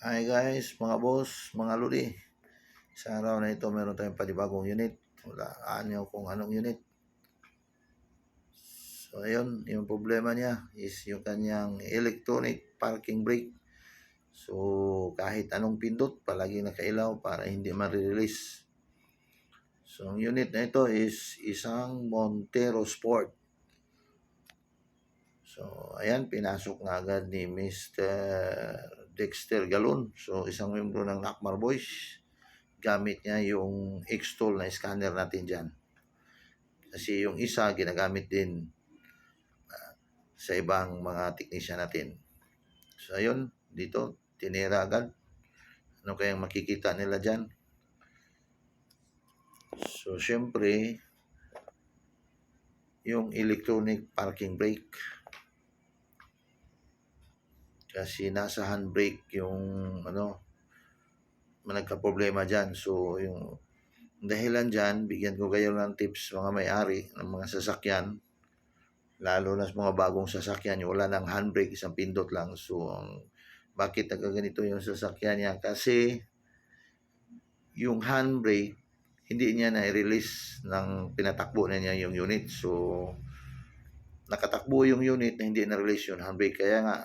Hi guys, mga boss, mga luli. Sa araw na ito, meron tayong panibagong unit. Walaan nyo kung anong unit. So, ayun, yung problema niya is yung kanyang electronic parking brake. So, kahit anong pindot, palagi nakailaw para hindi ma-release. So, ang unit na ito is isang Montero Sport. So, ayan, pinasok na agad ni Mr. Dexter Galon. So, isang membro ng Nakmar Boys. Gamit niya yung X-Tool na scanner natin dyan. Kasi yung isa, ginagamit din sa ibang mga technician natin. So, ayun, dito, tinira agad. Ano kayang makikita nila dyan? So, syempre, yung electronic parking brake. Kasi nasa handbrake yung nagka-problema dyan. So, yung dahilan dyan, bigyan ko kayo ng tips mga may-ari ng mga sasakyan, lalo na sa mga bagong sasakyan, yung wala ng handbrake, isang pindot lang. So, bakit nagkaganito yung sasakyan niya? Kasi yung handbrake, hindi niya na-release ng pinatakbo na niya yung unit. So, nakatakbo yung unit na hindi na-release yung handbrake. Kaya nga,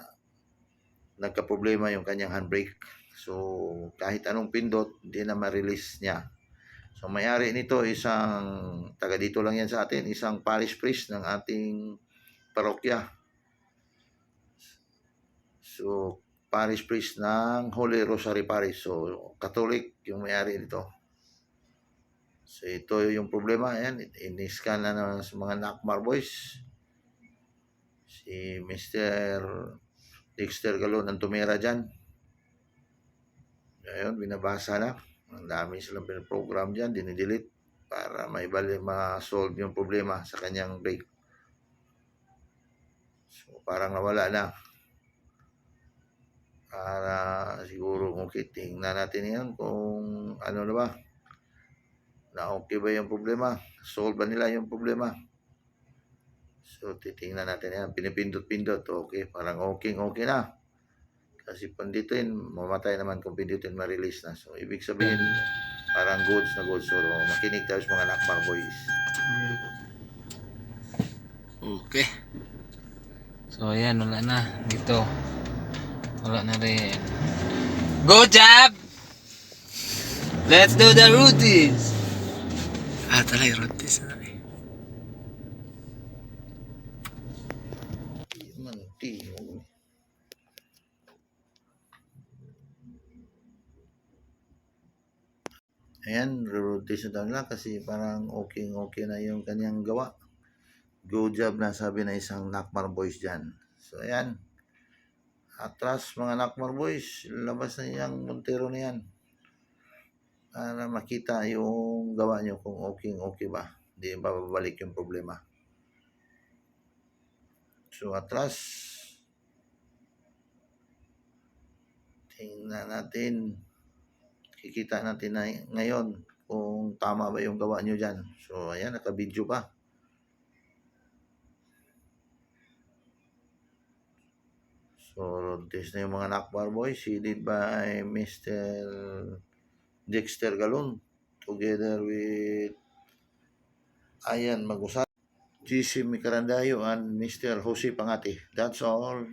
nagka-problema yung kanyang handbrake. So, kahit anong pindot, hindi na ma-release niya. So, may-ari nito, isang, taga dito lang yan sa atin, isang parish priest ng ating parokya. So, parish priest ng Holy Rosary Parish. So, Catholic yung may-ari nito. So, ito yung problema. Ayan, in-scan na naman sa mga Nakmar Boys. Si Mr. Dexter Galon ang tumira dyan. Ayun, binabasa na. Ang dami silang program dyan, dinidelete para ma-solve yung problema sa kanyang brake. So, parang nawala na. Para siguro okay, tingnan natin yan kung ano na ba. Na okay ba yung problema? Solve ba nila yung problema? So, titingnan natin yan. Pinipindot-pindot. Okay, parang okay na. Kasi pindutin, mamatay naman kung pindutin, ma-release na. So, ibig sabihin, parang goods na goods. So, makinig tayo sa mga Nakmar Boys. Okay. So, ayan, wala na. Dito. Wala na rin. Go, Jab! Let's do the routines! Talay, routines na rin. Ayan, rotation down lang kasi parang okay na yung kanyang gawa. Go job na sabi na isang Nakmar Boys dyan. So, ayan. Atras mga Nakmar Boys, labas na yung Montero na yan. Para makita yung gawa nyo kung okay ba. Hindi ba babalik yung problema. So, atras. Tingnan natin. Kikita natin na ngayon kung tama ba yung gawa nyo dyan. So, ayan, naka-video pa. So, test na yung mga Nakmar Boys, headed by Mr. Dexter Galon, together with Ayan Magusat, GC Micarandayo, and Mr. Jose Pangati. That's all.